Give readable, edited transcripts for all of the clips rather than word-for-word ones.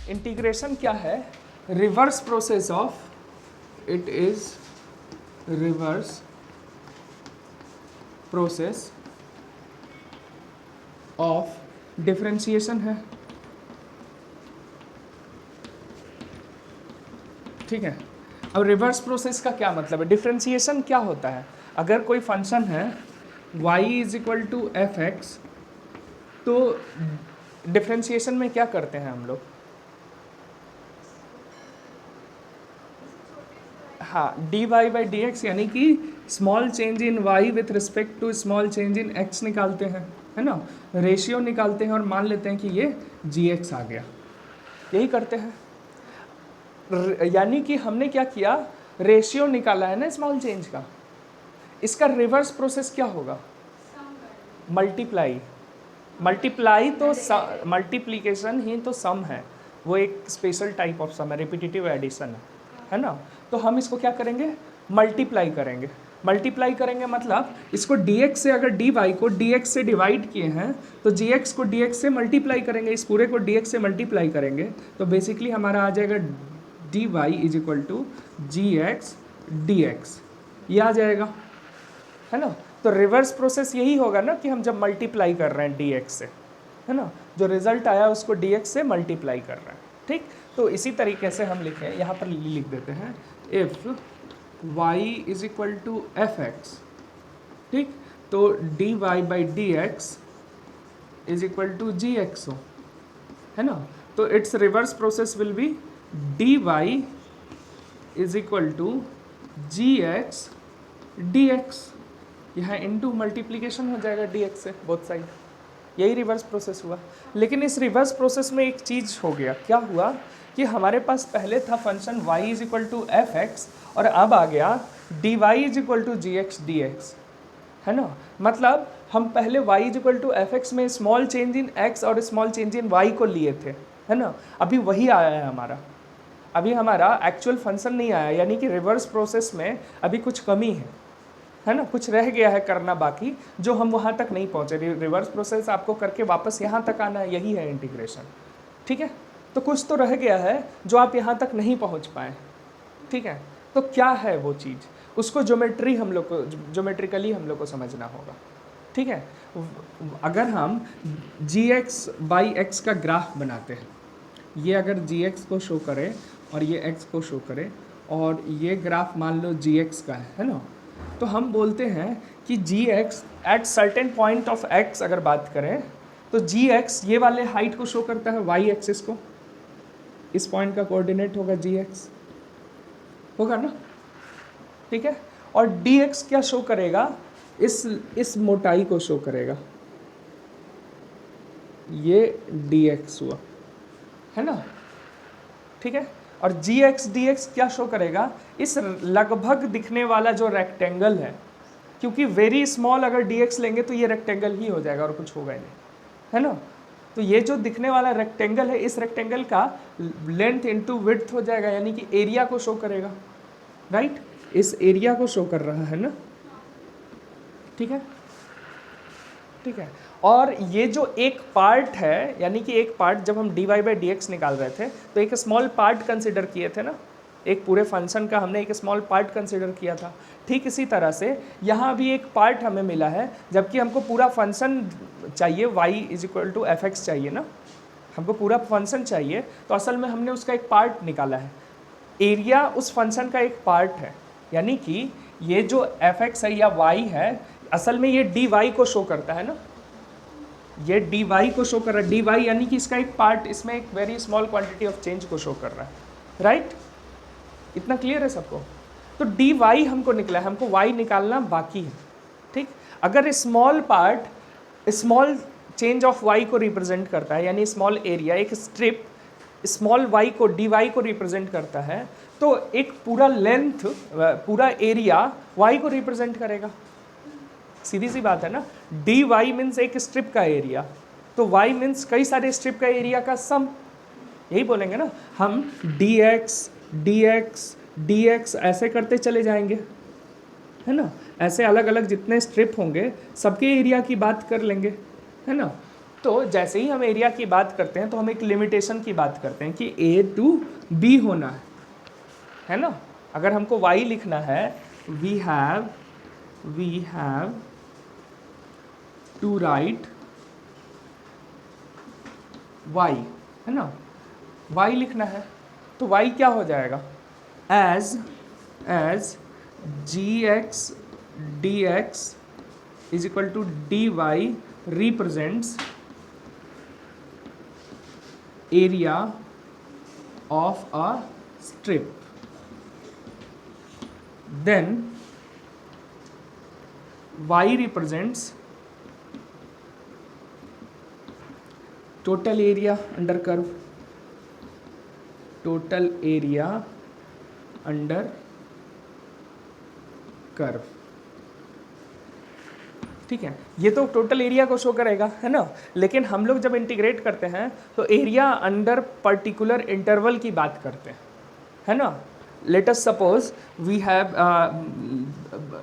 Integration क्या है? Reverse process of, it is reverse process of differentiation है, ठीक है। अब रिवर्स प्रोसेस का क्या मतलब है? डिफरेंशिएशन क्या होता है? अगर कोई फंक्शन है y is equal to f x, तो डिफरेंशिएशन में क्या करते हैं हम लोग? हाँ, d y by D x, यानी कि small change in y with respect to small change in x निकालते हैं, है ना। रेशियो निकालते हैं और मान लेते हैं कि ये gx आ गया, यही करते हैं। यानी कि हमने क्या किया? रेशियो निकाला है ना स्मॉल चेंज का। इसका रिवर्स प्रोसेस क्या होगा? मल्टीप्लाई। मल्टीप्लाई तो मल्टीप्लीकेशन ही तो सम है, वो एक स्पेशल टाइप ऑफ सम है, रिपीटिटिव एडिशन है ना। तो हम इसको क्या करेंगे? मल्टीप्लाई करेंगे। मल्टीप्लाई करेंगे मतलब इसको dx से, अगर dy को dx से डिवाइड किए हैं तो gx को dx से मल्टीप्लाई करेंगे, इस पूरे को dx से मल्टीप्लाई करेंगे, तो बेसिकली हमारा आ जाएगा dy is equal to gx dx, ये आ जाएगा, है ना। तो रिवर्स प्रोसेस यही होगा ना कि हम जब मल्टीप्लाई कर रहे हैं dx से, है ना, जो रिजल्ट आया उसको dx से मल्टीप्लाई कर रहे हैं, ठीक। तो इसी तरीके से हम लिखें, यहाँ पर लिख देते हैं if y is equal to f x, ठीक, तो dy by D x is equal to ji x हो, है ना। तो it's reverse process will be dy is equal to ji x D x, यहाँ इनटू मल्टीप्लीकेशन हो जाएगा dx से बोथ साइड, यही रिवर्स प्रोसेस हुआ। लेकिन इस रिवर्स प्रोसेस में एक चीज़ हो गया, क्या हुआ कि हमारे पास पहले था function y is equal to f x, और अब आ गया dy is equal to ji x D x, है ना। मतलब हम पहले y is equal to f x में स्मॉल चेंज इन x और स्मॉल चेंज इन y को लिए थे, है ना। अभी वही आया है हमारा, अभी हमारा एक्चुअल फंक्शन नहीं आया, यानी कि रिवर्स प्रोसेस में अभी कुछ कमी है ना, कुछ रह गया है करना बाकी, जो हम वहाँ तक नहीं पहुँचे। रिवर्स प्रोसेस आपको करके वापस यहाँ तक आना है, यही है इंटीग्रेशन, ठीक है। तो कुछ तो रह गया है जो आप यहाँ तक नहीं पहुँच पाए, ठीक है। तो क्या है वो चीज़, उसको ज्योमेट्रिकली हम लोग को समझना होगा, ठीक है। अगर हम gx बाई x का ग्राफ बनाते हैं, ये अगर gx को शो करें और ये x को शो करें, और ये ग्राफ मान लो gx का है ना, तो हम बोलते हैं कि gx at certain point of x अगर बात करें तो gx ये वाले हाइट को शो करता है y एक्सिस को, इस पॉइंट का कोऑर्डिनेट होगा gx, होगा ना, ठीक है। और dx क्या शो करेगा? इस मोटाई को शो करेगा, ये dx हुआ, है ना, ठीक है। और gx dx क्या शो करेगा? इस लगभग दिखने वाला जो रेक्टेंगल है, क्योंकि वेरी स्मॉल अगर dx लेंगे तो ये रेक्टेंगल ही हो जाएगा और कुछ होगा ही नहीं, है ना। तो ये जो दिखने वाला रेक्टेंगल है, इस रेक्टेंगल का लेंथ इनटू विड्थ हो जाएगा, यानी कि एरिया को शो करेगा, राइट, इस एरिया को शो कर रहा है ना, ठीक है, ठीक है। और ये जो एक पार्ट है, यानी कि एक पार्ट, जब हम dy बाई डी एक्स निकाल रहे थे तो एक स्मॉल पार्ट कंसिडर किए थे ना, एक पूरे फंक्शन का हमने एक स्मॉल पार्ट कंसिडर किया था। ठीक इसी तरह से यहाँ भी एक पार्ट हमें मिला है, जबकि हमको पूरा फंक्शन चाहिए, y is equal to f x चाहिए ना, हमको पूरा फंक्शन चाहिए, तो असल में हमने उसका एक पार्ट निकाला है। एरिया उस फंक्शन का एक पार्ट है, यानी कि ये जो एफ एक्स है या y है, असल में ये dy को शो करता है ना, ये dy को शो कर रहा है, dy यानी कि इसका एक पार्ट, इसमें एक very small quantity of change को शो कर रहा है, राइट। इतना क्लियर है सबको? तो dy हमको निकला है, हमको y निकालना बाकी है, ठीक। अगर small part small change of y को रिप्रेजेंट करता है, यानी स्मॉल एरिया, एक स्ट्रिप स्मॉल y को dy को रिप्रेजेंट करता है, तो एक पूरा लेंथ, पूरा एरिया y को रिप्रेजेंट करेगा। सीधी सी बात है ना, dy मीन्स एक स्ट्रिप का एरिया, तो y मीन्स कई सारे स्ट्रिप का एरिया का सम, यही बोलेंगे ना हम, dx dx dx ऐसे करते चले जाएंगे, है ना, ऐसे अलग अलग जितने स्ट्रिप होंगे सबके एरिया की बात कर लेंगे, है ना। तो जैसे ही हम एरिया की बात करते हैं तो हम एक लिमिटेशन की बात करते हैं कि ए टू बी होना है ना। अगर हमको y लिखना है, we have to write y, है ना, y लिखना है तो y क्या हो जाएगा, as gx dx is equal to dy represents area of a strip, then y represents total area under curve, total area under curve. ठीक है, ये तो टोटल एरिया को शो करेगा, है ना। लेकिन हम लोग जब इंटीग्रेट करते हैं तो एरिया अंडर पर्टिकुलर इंटरवल की बात करते हैं, है ना। Let us suppose we have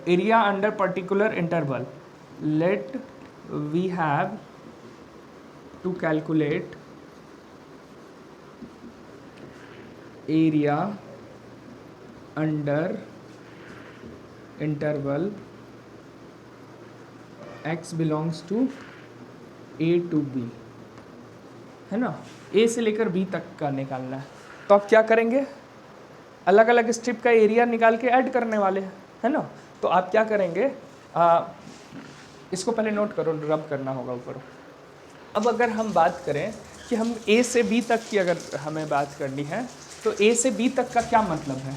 area under particular interval, let we have to calculate area under interval x belongs to a to b, है ना। a से लेकर b तक का निकालना है, तो आप क्या करेंगे, अलग अलग स्ट्रिप का एरिया निकाल के ऐड करने वाले हैं, है ना। तो आप क्या करेंगे, इसको पहले नोट करो, रब करना होगा ऊपर। अब अगर हम बात करें कि हम a से b तक की अगर हमें बात करनी है तो a से b तक का क्या मतलब है।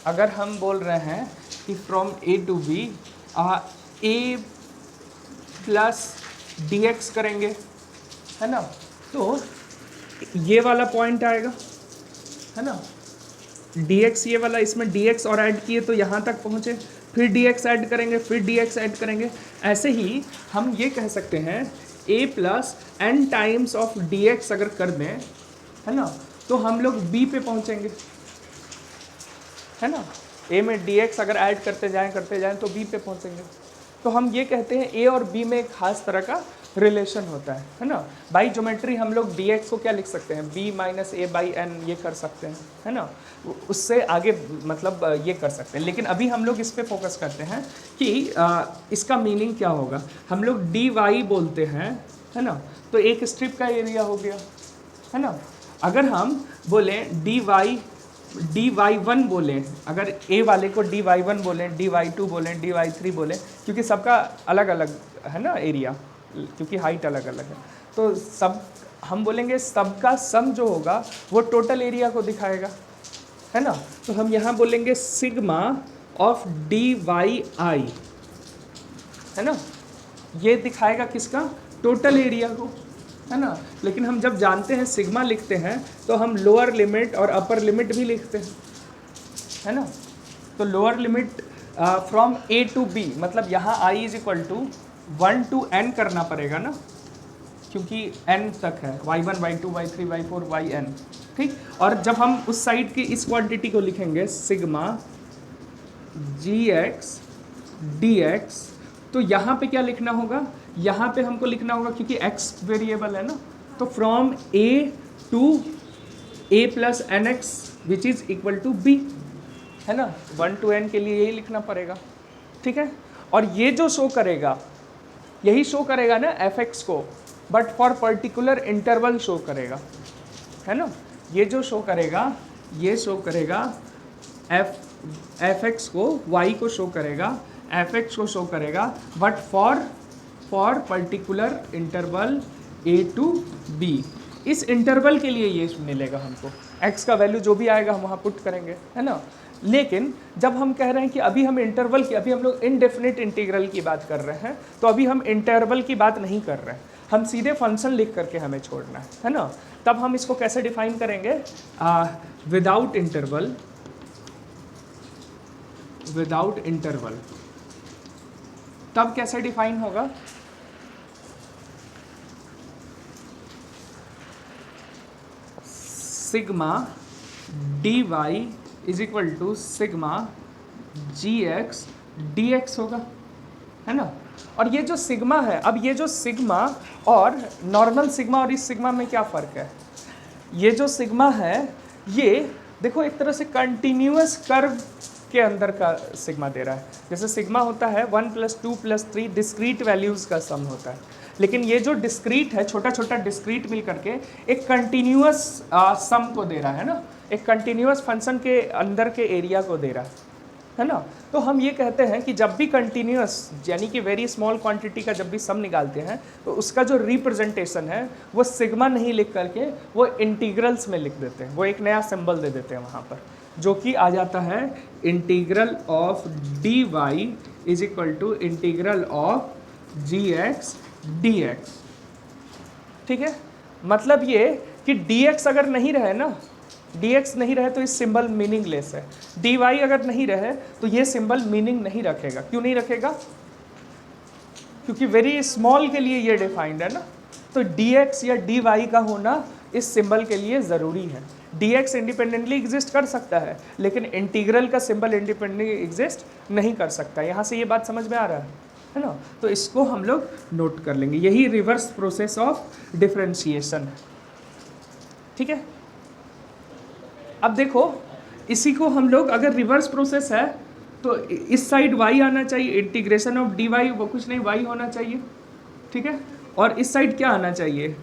अगर हम बोल रहे हैं कि from a to b a plus dx करेंगे, है ना, तो ये वाला पॉइंट आएगा, है ना, dx ये वाला, इसमें dx और ऐड किए तो यहाँ तक पहुँचे, फिर dx ऐड करेंगे, फिर dx ऐड करेंगे। ऐसे ही हम ये कह सकते हैं a plus n times of dx अगर कर दें, है ना, तो हम लोग b पे पहुँचेंगे, है ना। a में dx अगर ऐड करते जाएं तो b पे पहुँचेंगे। तो हम ये कहते हैं a और b में एक खास तरह का रिलेशन होता है ना। बाई ज्योमेट्री हम लोग dx को क्या लिख सकते हैं, b minus a by n ये कर सकते हैं, है ना। उससे आगे मतलब ये कर सकते हैं, लेकिन अभी हम लोग इस पे फोकस करते हैं कि इसका मीनिंग क्या होगा। हम लोग dy बोलते हैं, है ना, तो एक स्ट्रिप का एरिया हो गया, है ना। अगर हम बोलें dy1 बोलें, अगर a वाले को dy1 बोलें, dy2 बोलें, dy3 बोलें, क्योंकि सबका अलग अलग है ना एरिया, क्योंकि हाइट अलग अलग है, तो सब हम बोलेंगे सबका सम जो होगा वो टोटल एरिया को दिखाएगा, है ना। तो हम यहाँ बोलेंगे सिग्मा ऑफ dy I, है ना, ये दिखाएगा किसका, टोटल एरिया को, है ना। लेकिन हम जब जानते हैं सिग्मा लिखते हैं तो हम लोअर लिमिट और अपर लिमिट भी लिखते हैं, है ना। तो lower limit from a to b, मतलब यहाँ I is equal to 1 to n करना पड़ेगा ना, क्योंकि n तक है, y1 y2 y3 y4 yn, ठीक। और जब हम उस साइड की इस क्वांटिटी को लिखेंगे सिग्मा gx dx, तो यहाँ पे क्या लिखना होगा, यहाँ पे हमको लिखना होगा, क्योंकि x वेरिएबल है ना, तो from a to a plus nx which is equal to b, है ना। 1 to n के लिए यही लिखना पड़ेगा, ठीक है। और ये जो शो करेगा, यही शो करेगा ना fx को, but for particular interval show करेगा, है ना। ये जो शो करेगा, ये शो करेगा fx को, y को शो करेगा, fx को शो करेगा, but for particular interval a to b। इस इंटरवल के लिए ये मिलेगा हमको, x का वैल्यू जो भी आएगा हम वहाँ पुट करेंगे, है ना। लेकिन जब हम कह रहे हैं कि अभी हम इंटरवल की, अभी हम लोग इनडेफिनिट इंटीग्रल की बात कर रहे हैं, तो अभी हम इंटरवल की बात नहीं कर रहे हैं, हम सीधे फंक्शन लिख करके हमें छोड़ना है ना। तब हम इसको कैसे डिफाइन करेंगे, विदाउट इंटरवल, तब कैसे डिफाइन होगा, sigma dy is equal to sigma gx dx होगा, है ना। और ये जो सिग्मा है, अब ये जो सिग्मा और नॉर्मल सिग्मा और इस सिग्मा में क्या फ़र्क है? ये जो सिग्मा है ये देखो एक तरह से कंटिन्यूअस कर्व के अंदर का सिग्मा दे रहा है। जैसे सिग्मा होता है 1 + 2 + 3 डिस्क्रीट वैल्यूज़ का सम होता है, लेकिन ये जो डिस्क्रीट है, छोटा छोटा डिस्क्रीट मिल करके एक कंटिन्यूअस सम को दे रहा है ना, एक कंटिन्यूअस फंक्शन के अंदर के एरिया को दे रहा है ना। तो हम ये कहते हैं कि जब भी कंटिन्यूअस यानी कि वेरी स्मॉल क्वांटिटी का जब भी सम निकालते हैं तो उसका जो रिप्रेजेंटेशन है वो सिग्मा नहीं लिख करके वो इंटीग्रल्स में लिख देते हैं, वो एक नया सिंबल दे देते हैं वहाँ पर, जो कि आ जाता है integral of dy is equal to integral of gx dx। ठीक है, मतलब ये कि dx अगर नहीं रहे ना, dx नहीं रहे तो इस सिंबल मीनिंगलेस है, dy अगर नहीं रहे तो ये सिंबल मीनिंग नहीं रखेगा। क्यों नहीं रखेगा? क्योंकि वेरी स्मॉल के लिए ये डिफाइंड है ना, तो dx या dy का होना इस सिंबल के लिए ज़रूरी है। dx इंडिपेंडेंटली एग्जिस्ट कर सकता है लेकिन इंटीग्रल का सिंबल इंडिपेंडेंटली एग्जिस्ट नहीं कर सकता। यहाँ से ये बात समझ में आ रहा है ना? तो इसको हम लोग नोट कर लेंगे, यही रिवर्स प्रोसेस ऑफ डिफरेंशिएशन है। ठीक है, अब देखो इसी को हम लोग अगर रिवर्स प्रोसेस है तो इस साइड y आना चाहिए, इंटीग्रेशन ऑफ dy वो कुछ नहीं y होना चाहिए। ठीक है, और इस साइड क्या आना चाहिए?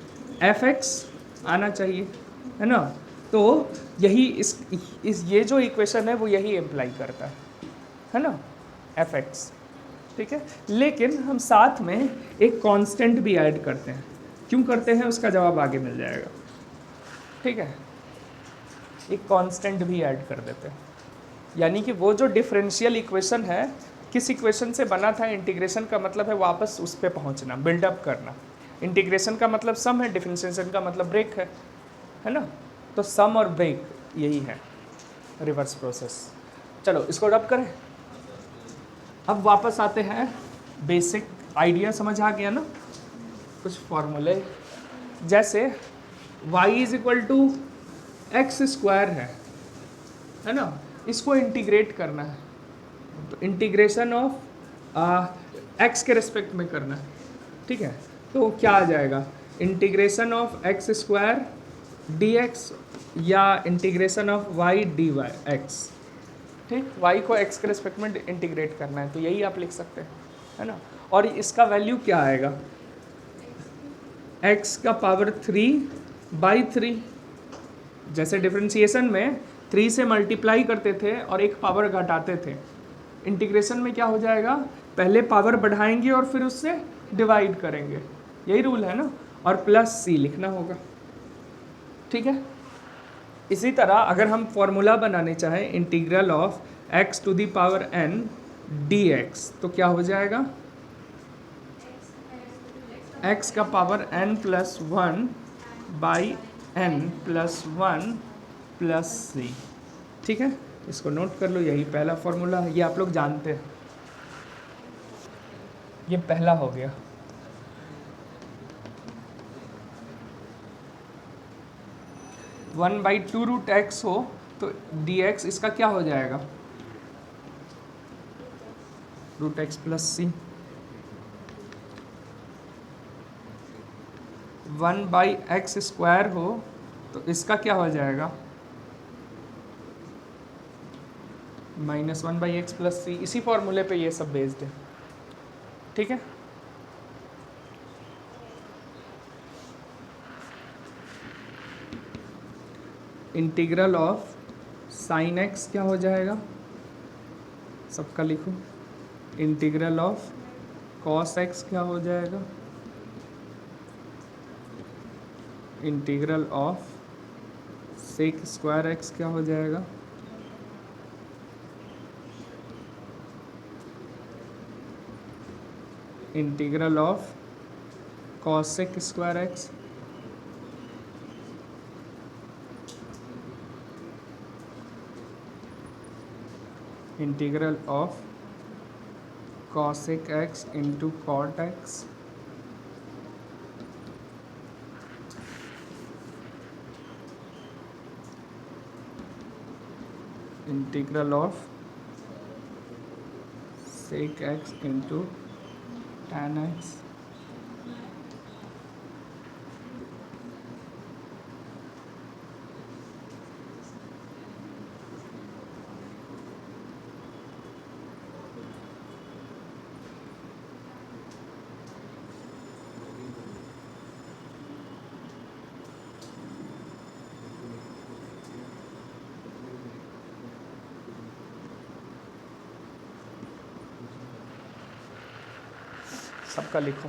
fx आना चाहिए, है ना। तो यही इस ये जो इक्वेशन है वो यही इम्प्लाई करता है ना, fx। ठीक है, लेकिन हम साथ में एक कांस्टेंट भी ऐड करते हैं। क्यों करते हैं उसका जवाब आगे मिल जाएगा। ठीक है, एक कांस्टेंट भी ऐड कर देते हैं, यानी कि वो जो डिफरेंशियल इक्वेशन है, किस इक्वेशन से बना था, इंटीग्रेशन का मतलब है वापस उस पर पहुंचना, बिल्डअप करना। इंटीग्रेशन का मतलब सम है, डिफरेंशिएशन का मतलब ब्रेक है ना। तो सम और ब्रेक यही है रिवर्स प्रोसेस। चलो इसको रब करें। अब वापस आते हैं, बेसिक आइडिया समझ आ गया ना, कुछ फॉर्मूले जैसे y is equal to x square है ना, इसको इंटीग्रेट करना है तो इंटीग्रेशन ऑफ x के रेस्पेक्ट में करना है। ठीक है, तो क्या आ जाएगा? Integration of x square dx या integration of y dy x। ठीक, y को x के रेस्पेक्ट में इंटीग्रेट करना है तो यही आप लिख सकते हैं, है ना। और इसका वैल्यू क्या आएगा? x का पावर 3/3। जैसे डिफरेंशिएशन में 3 से मल्टीप्लाई करते थे और एक पावर घटाते थे, इंटीग्रेशन में क्या हो जाएगा? पहले पावर बढ़ाएंगे और फिर उससे डिवाइड करेंगे, यही रूल है ना, और प्लस c लिखना होगा। ठीक है, इसी तरह अगर हम फॉर्मूला बनाने चाहें integral of x to the power n dx तो क्या हो जाएगा? x का पावर n + 1/n + 1 + c। ठीक है, इसको नोट कर लो, यही पहला फॉर्मूला है, ये आप लोग जानते हैं, ये पहला हो गया। 1/2√x हो तो dx इसका क्या हो जाएगा? √x + c। 1/x² हो तो इसका क्या हो जाएगा? -1/x + c। इसी फॉर्मूले पे ये सब बेस्ड है। ठीक है, इंटीग्रल ऑफ sin x क्या हो जाएगा? सबका लिखो। इंटीग्रल ऑफ cos x क्या हो जाएगा? इंटीग्रल ऑफ sec² x क्या हो जाएगा? Integral of cos² x। Integral of cosec x into cot x। Integral of sec x into tan x सबका लिखो।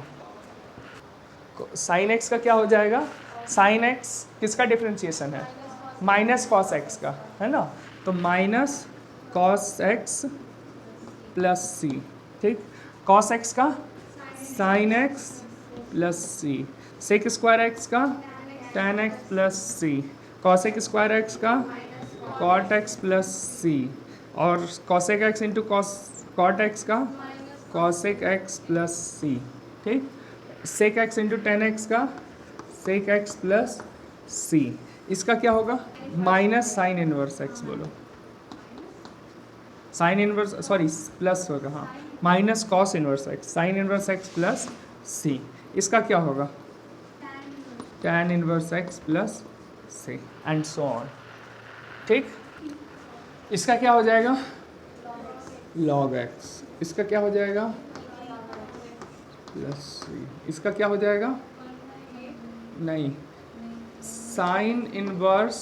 साइन एक्स का क्या हो जाएगा? साइन एक्स किसका डिफ्रेंशिएशन है? माइनस कॉस एक्स का, है ना? तो minus cos x plus c, ठीक। कॉस एक्स का sine x plus c, sec square x का tan x plus c, cosec square x का कॉट एक्स प्लस सी, और cosec x into cot x का कॉसेक एक्स प्लस सी, ठीक। Sec x into tan x का sec x plus सी। इसका क्या होगा? Minus sine inverse X, बोलो sine inverse, sorry plus होगा, हाँ, minus cos inverse X, sine inverse X plus सी। इसका क्या होगा? tan inverse X plus C and so on, ठीक। इसका क्या हो जाएगा? log x। इसका क्या हो जाएगा? प्लस सी। इसका क्या हो जाएगा? नहीं, साइन इनवर्स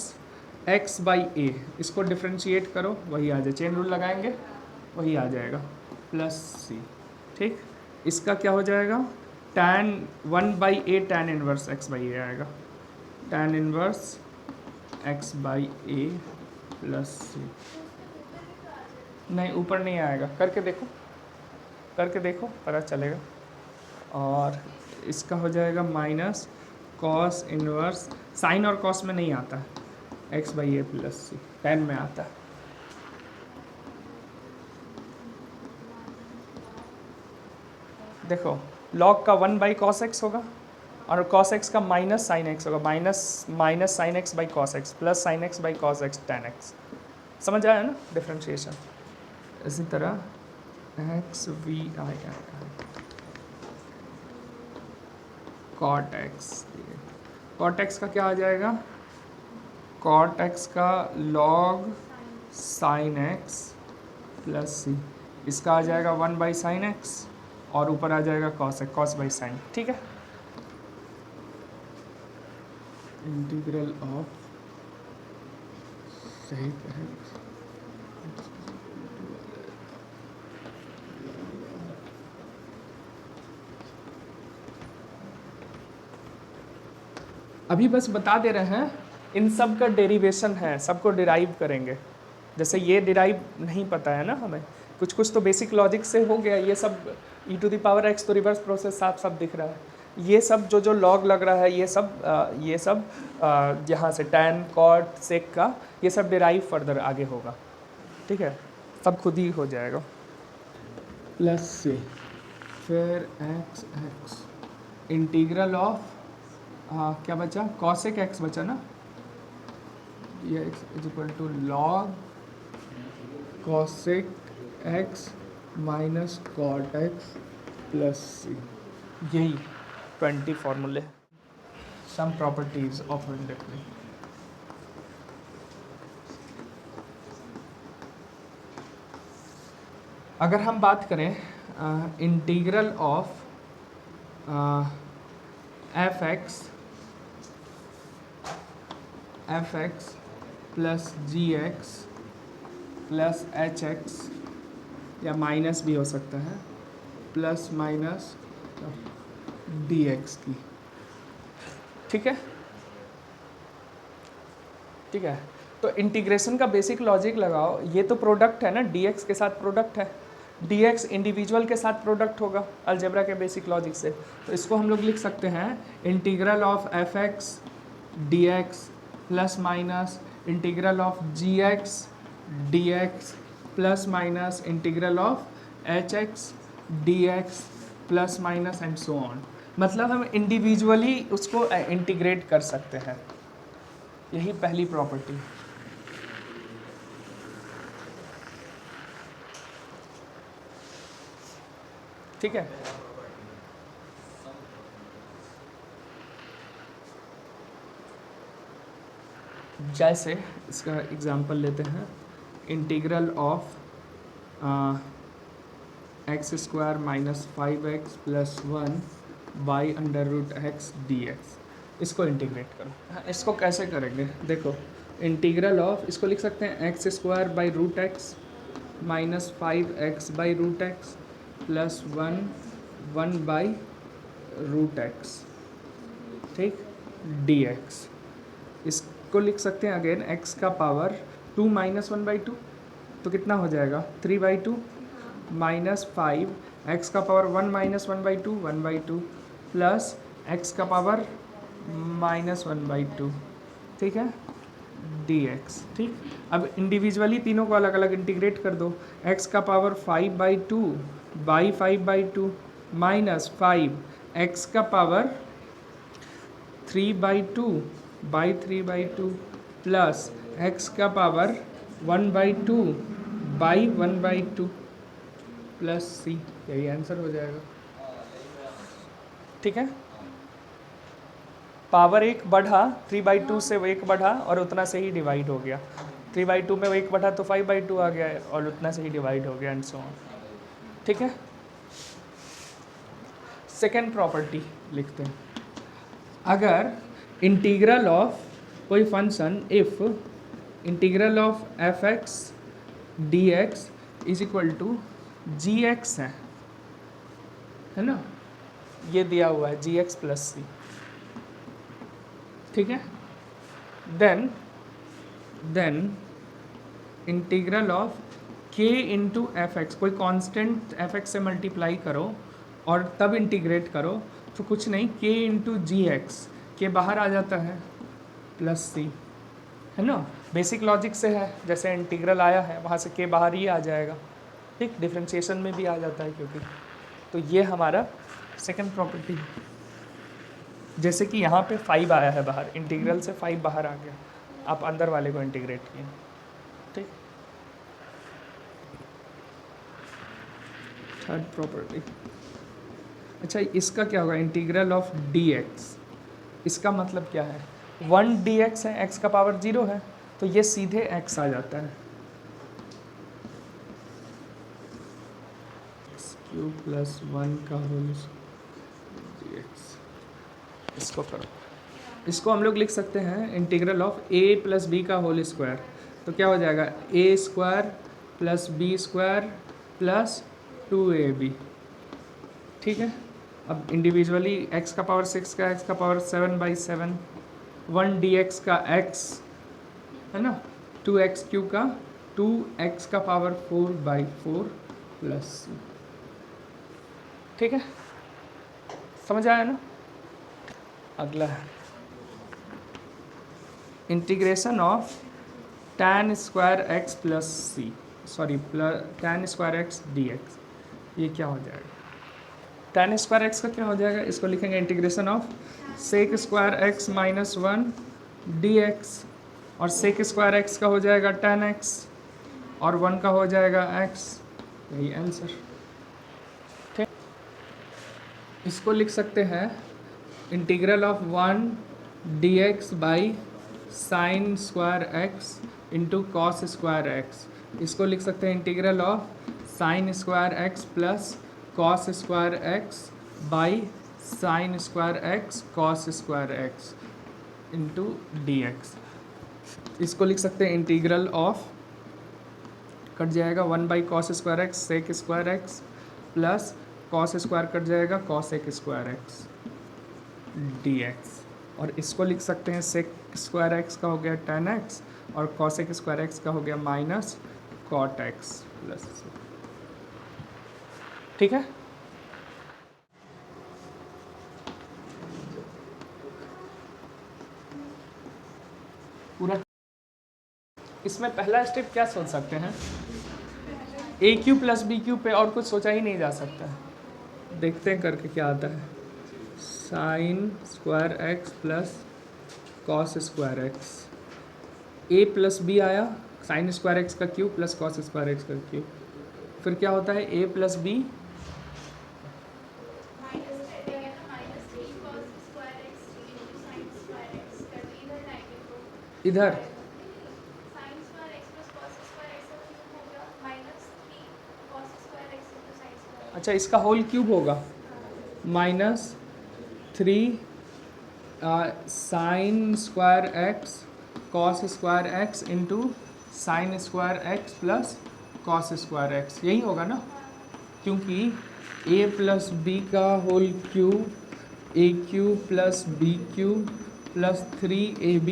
x बाई ए, इसको डिफ्रेंशिएट करो, वही आ जाए, चेन रूल लगाएंगे वही आ जाएगा, प्लस सी, ठीक। इसका क्या हो जाएगा? tan 1 by A tan inverse x by A आएगा, tan inverse x by A plus C. नहीं, ऊपर नहीं आएगा, करके देखो, करके देखो, पता चलेगा। और इसका हो जाएगा माइनस कॉस इनवर्स, साइन और कॉस में नहीं आता है, x by A plus c, tan में आता है। देखो, लॉग का 1/cos x होगा और cos x का माइनस साइन एक्स होगा, minus sine x by cos x plus sine x by cos x tan x. समझ आया ना डिफ्रेंशिएशन? इसी तरह x v i cot x, cot x का क्या आ जाएगा? कॉट एक्स का लॉग साइन एक्स प्लस सी, इसका आ जाएगा 1/sin x और ऊपर आ जाएगा cos x, cos by sine, ठीक है। इंटीग्रल ऑफ सेक एक्स अभी बस बता दे रहे हैं, इन सब का डेरिवेशन है, सबको डिराइव करेंगे। जैसे ये डिराइव नहीं पता है ना हमें, कुछ कुछ तो बेसिक लॉजिक से हो गया, ये सब e⁻x तो रिवर्स प्रोसेस साफ साफ दिख रहा है। ये सब जो जो लॉग लग रहा है, ये सब यहाँ से tan cot sec का ये सब डिराइव फर्दर आगे होगा, ठीक है, सब खुद ही हो जाएगा। प्लस से फिर x इंटीग्रल ऑफ क्या बचा? कॉसेक एक्स बचा ना, ये X is equal to log cosec X minus cot x plus C. यही 20 फॉर्मूले, सम प्रॉपर्टीज ऑफ इंडेक्सिंग। अगर हम बात करें integral of F x plus g x plus h x, या माइनस भी हो सकता है, प्लस माइनस डी एक्स की, ठीक है, ठीक है। तो इंटीग्रेशन का बेसिक लॉजिक लगाओ, ये तो प्रोडक्ट है ना, डी एक्स के साथ प्रोडक्ट है, डी एक्स इंडिविजुअल के साथ प्रोडक्ट होगा अलजेब्रा के बेसिक लॉजिक से। तो इसको हम लोग लिख सकते हैं integral of F x D x plus minus integral of g x D x plus minus integral of h x D x plus minus and so on. मतलब हम इंडिविजुअली उसको इंटीग्रेट कर सकते हैं, यही पहली प्रॉपर्टी। ठीक है, जैसे इसका एग्जांपल लेते हैं, integral of x square minus 5x plus 1 by under root x D x. इसको इंटीग्रेट करो। हाँ, इसको कैसे करेंगे देखो, इंटीग्रल ऑफ, इसको लिख सकते हैं x square by root x minus 5x by root x plus 1 by root x, ठीक, डी एक्स। इसको लिख सकते हैं अगेन x का पावर 2 माइनस 1/2, तो कितना हो जाएगा 3/2 माइनस 5 x का पावर 1 माइनस 1/2 प्लस x का पावर माइनस 1/2, ठीक है, dx। ठीक, अब इंडिविजुअली तीनों को अलग अलग इंटीग्रेट कर दो। x का पावर 5/2 बाई 5/2 माइनस 5 x का पावर 3/2 बाई 3/2 प्लस x का पावर 1/2 बाई 1/2 प्लस c, यही आंसर हो जाएगा। ठीक है, पावर 1 बढ़ा, 3/2 से 1 बढ़ा और उतना से ही डिवाइड हो गया। 3/2 में 1 बढ़ा तो 5/2 आ गया और उतना से ही डिवाइड हो गया एंड सो ऑन। ठीक है, सेकेंड प्रॉपर्टी लिखते हैं। अगर इंटीग्रल ऑफ कोई function, if integral of f(x) dx is equal to gx है ना, ये दिया हुआ है gx प्लस c, ठीक है, then integral of k into f x, कोई कांस्टेंट f(x) से मल्टीप्लाई करो और तब इंटीग्रेट करो, तो कुछ नहीं, k इंटू जी एक्स, के बाहर आ जाता है प्लस c, है ना, बेसिक लॉजिक से है, जैसे इंटीग्रल आया है वहाँ से k बाहर ही आ जाएगा। ठीक, डिफरेंशिएशन में भी आ जाता है क्योंकि, तो ये हमारा सेकंड प्रॉपर्टी है। जैसे कि यहाँ पे 5 आया है बाहर, इंटीग्रल से 5 बाहर आ गया, आप अंदर वाले को इंटीग्रेट किए। ठीक, थर्ड प्रॉपर्टी। अच्छा, इसका क्या होगा, इंटीग्रल ऑफ dx, इसका मतलब क्या है, 1 dx है, x का पावर 0 है, तो ये सीधे x आ जाता है, क्यू प्लस 1 का होल dx। इसको करो, इसको हम लोग लिख सकते हैं integral of a plus B का होल स्क्वायर, तो क्या हो जाएगा a square plus b square plus 2ab। ठीक है, अब इंडिविजुअली x का पावर 6 का, x का पावर 7/7, 1 dx का x है ना, 2x³ का 2x का पावर 4/4 प्लस c। ठीक है, समझ आया ना। अगला है integration of tan square x plus c, sorry tan square x dx, ये क्या हो जाएगा, tan स्क्वायर x का क्या हो जाएगा, इसको लिखेंगे integration of sec square x minus 1 dx, और sec स्क्वायर x का हो जाएगा tan x और 1 का हो जाएगा x, यही आंसर। ठीक, इसको लिख सकते हैं integral of 1 dx by sine square x into cos square x, इसको लिख सकते हैं integral of sine square x plus cos square x by sine square x cos square x into dx। इसको लिख सकते हैं इंटीग्रल ऑफ, कट जाएगा 1 by cos square x sec square x plus cos square cut जाएगा cos एक square x dx, और इसको लिख सकते हैं सेक स्क्वायर x का हो गया tan x और कॉसेक स्क्वायर x का हो गया माइनस कॉट x प्लस। ठीक है, पूरा। इसमें पहला स्टेप क्या सोच सकते हैं, AQ प्लस BQ पे और कुछ सोचा ही नहीं जा सकता है। देखते हैं करके क्या आता है, sine square x plus cos square x, a plus b आया, साइन स्क्वायर x का cube plus cos square x का क्यूब, फिर क्या होता है a प्लस बी इधर अच्छा इसका होल क्यूब होगा -3 sine square x cos square x into sine square x plus cos square x, यही होगा ना, क्योंकि a प्लस बी का whole cube a cube plus b cube plus 3ab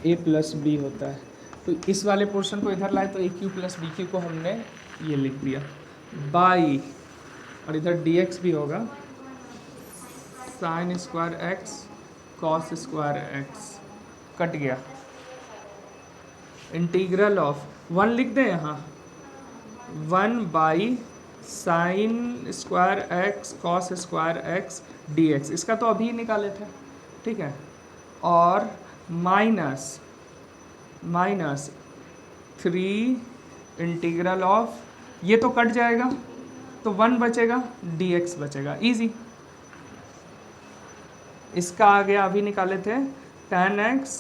a plus b होता है। तो इस वाले पोर्शन को इधर लाए तो ए क्यूब प्लस बी क्यूब को हमने ये लिख दिया बाई, और इधर dx भी होगा sign square x cos square x, cut गया। इंटीग्रल ऑफ 1 लिख दें यहाँ, 1 by sine square x cos square x dx, इसका तो अभी निकाले थे, ठीक है, और माइनस 3 इंटीग्रल ऑफ, ये तो कट जाएगा तो 1 बचेगा, dx बचेगा, इजी। इसका आगे अभी निकाले थे tan x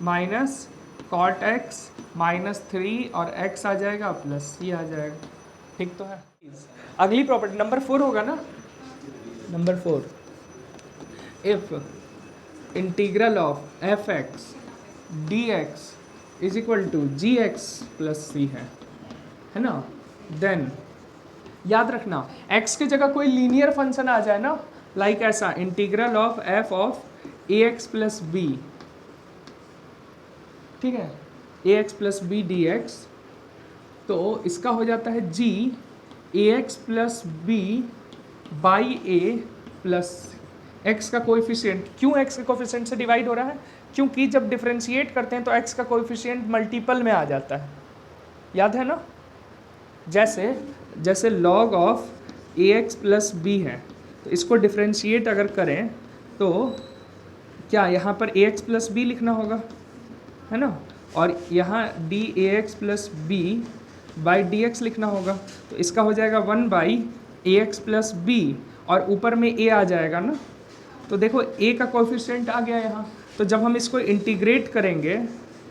minus cot x minus 3 और x आ जाएगा प्लस ये आ जाएगा, ठीक तो है। अगली प्रॉपर्टी नंबर 4 होगा ना, number 4, if integral of F x D x is equal to ji x plus C है ना, देन याद रखना x की जगह कोई लीनियर फंक्शन आ जाए ना, लाइक ऐसा integral of F of A x plus B, ठीक है, A x plus B D X, तो इसका हो जाता है G A x plus B by A plus X का कोएफिशिएंट। क्यों एक्स के कोएफिशिएंट से डिवाइड हो रहा है? क्योंकि जब डिफरेंशिएट करते हैं तो एक्स का कोएफिशिएंट मल्टीपल में आ जाता है, याद है ना, जैसे log of A x plus b है, तो इसको डिफरेंशिएट अगर करें तो क्या यहाँ पर ए एक्स प्लस बी लिखना होगा, है ना, और यहाँ d a x plus B by D x लिखना होगा, तो इसका हो जाएगा 1 by a x plus b, और ऊपर में ए आ जाएगा ना, तो देखो ए का कोएफिशिएंट आ गया यहाँ, तो जब हम इसको इंटीग्रेट करेंगे,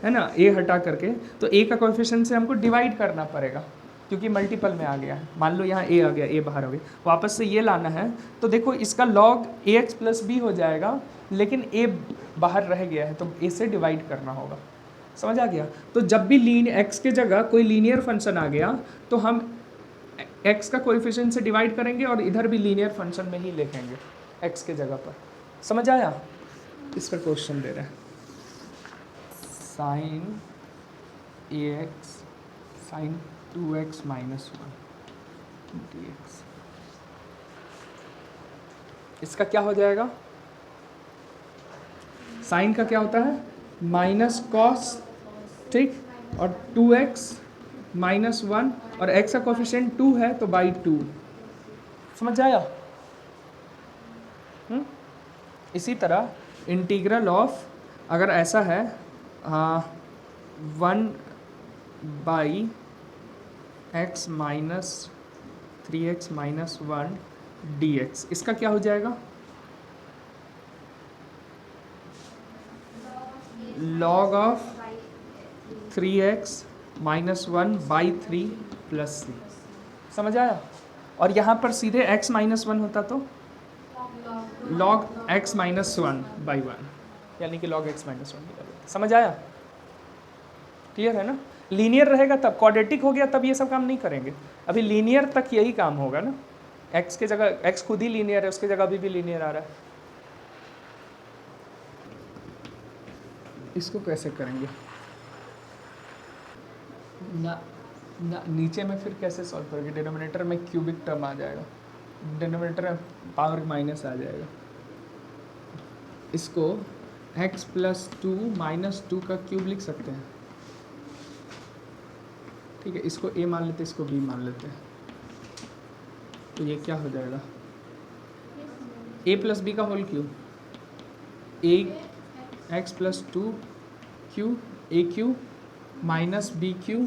है ना, ए हटा करके, तो ए का कोएफिशिएंट से हमको डिवाइड करना पड़ेगा क्योंकि मल्टीपल में आ गया है। मान लो यहाँ ए आ गया, ए बाहर हो गया, वापस से ये लाना है, तो देखो इसका लॉग ए एक्स प्लस बी हो जाएगा, लेकिन ए बाहर रह गया है तो ए से डिवाइड करना होगा, समझ आ गया। तो जब भी एक्स के जगह कोई लीनियर फंक्शन आ गया तो हम एक्स का कोएफिशिएंट से डिवाइड करेंगे और इधर भी लीनियर फंक्शन में ही लिखेंगे एक्स के जगह पर, समझ आया। इस पर क्वेश्चन दे रहे हैं sine A X sine 2x minus 1 dx, इसका क्या हो जाएगा, साइन का क्या होता है माइनस कॉस, ठीक, और 2x माइनस 1 और x का कोएफिशिएंट 2 है तो बाई 2, समझ आया। इसी तरह इंटीग्रल ऑफ अगर ऐसा है 1 by x minus 3x minus 1 dx, इसका क्या हो जाएगा, log of 3x minus 1 by 3 plus C, समझ आया। और यहाँ पर सीधे x माइनस 1 होता तो लॉग x माइनस 1 बाई 1, यानी कि लॉग x माइनस 1, समझ आया, क्लियर है ना। लीनियर रहेगा तब, क्वाड्रेटिक हो गया तब ये सब काम नहीं करेंगे, अभी लीनियर तक यही काम होगा ना, x के जगह x खुद ही लीनियर है, उसके जगह अभी भी लीनियर आ रहा है। इसको कैसे करेंगे ना, नीचे में फिर कैसे सॉल्व करेंगे, डिनोमिनेटर में क्यूबिक टर्म आ जाएगा, डिनोमिनेटर में पावर माइनस आ जाएगा, इसको x प्लस 2 माइनस 2 का क्यूब लिख सकते हैं, ठीक है, इसको a मान लेते हैं, इसको b मान लेते हैं, तो ये क्या हो जाएगा, a प्लस बी का whole cube, a x plus 2 cube A cube minus B cube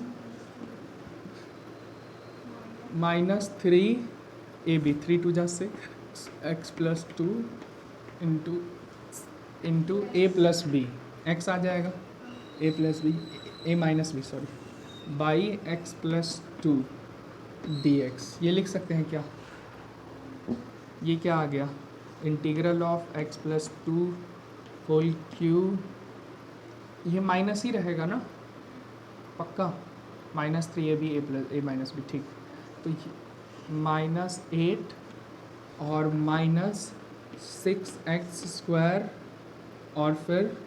minus 3 A B, 3 2 जा 6 x plus 2 into A plus B, X आ जाएगा, A plus B, A minus B sorry, by X plus two D X. ये लिख सकते हैं क्या? ये क्या आ गया? Integral of X plus two whole cube, ये माइनस ही रहेगा ना पक्का, -3 ए b a plus a minus b, ठीक। तो -8 और -6x² और फिर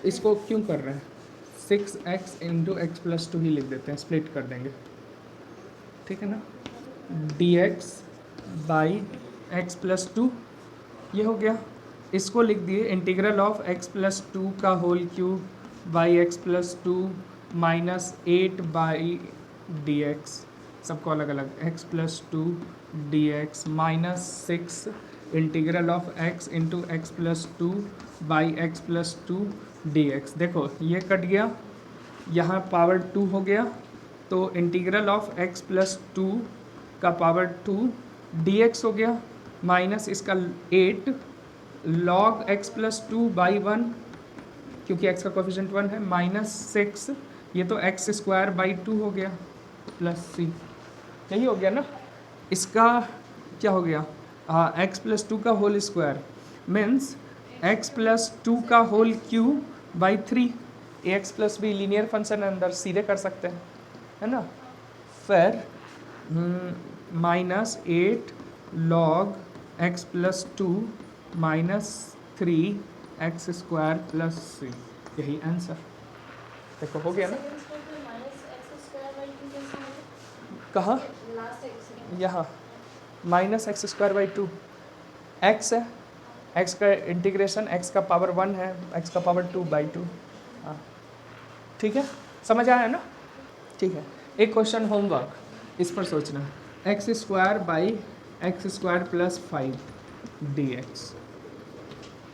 इसको क्यों कर रहे हैं? 6x into X plus two ही लिख देते हैं, स्प्लिट कर देंगे, ठीक है ना। dx by X plus two, ये हो गया। इसको लिख दिए integral of X plus two का whole cube by X plus two -8 by D X, सबको अलग अलग, X plus two D X -6 integral of X into X plus two by X plus two D X. देखो ये cut गया, यहाँ power 2 हो गया, तो integral of X plus two का पावर 2 डी एक्स हो गया, माइनस इसका 8 log x plus two by 1, क्योंकि x का कोफिशिएंट 1 है, -6, ये तो x² बाई 2 हो गया, प्लस c, यही हो गया ना। इसका क्या हो गया? x प्लस टू का whole square means x plus two का whole cube by 3। ax plus B linear function अंदर सीधे कर सकते हैं, है ना। फिर -8 log x plus two -3x² plus c, यही आंसर। देखो हो गया ना। कहाँ? यहाँ -x² बाई 2, x है, x का इंटीग्रेशन, x का पावर 1 है, x का पावर 2 बाई 2। हाँ ठीक है, समझ आया ना। ठीक है, एक क्वेश्चन होमवर्क, इस पर सोचना है, x² by x² plus 5 dx,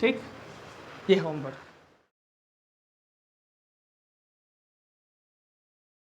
ठीक, ये होमवर्क।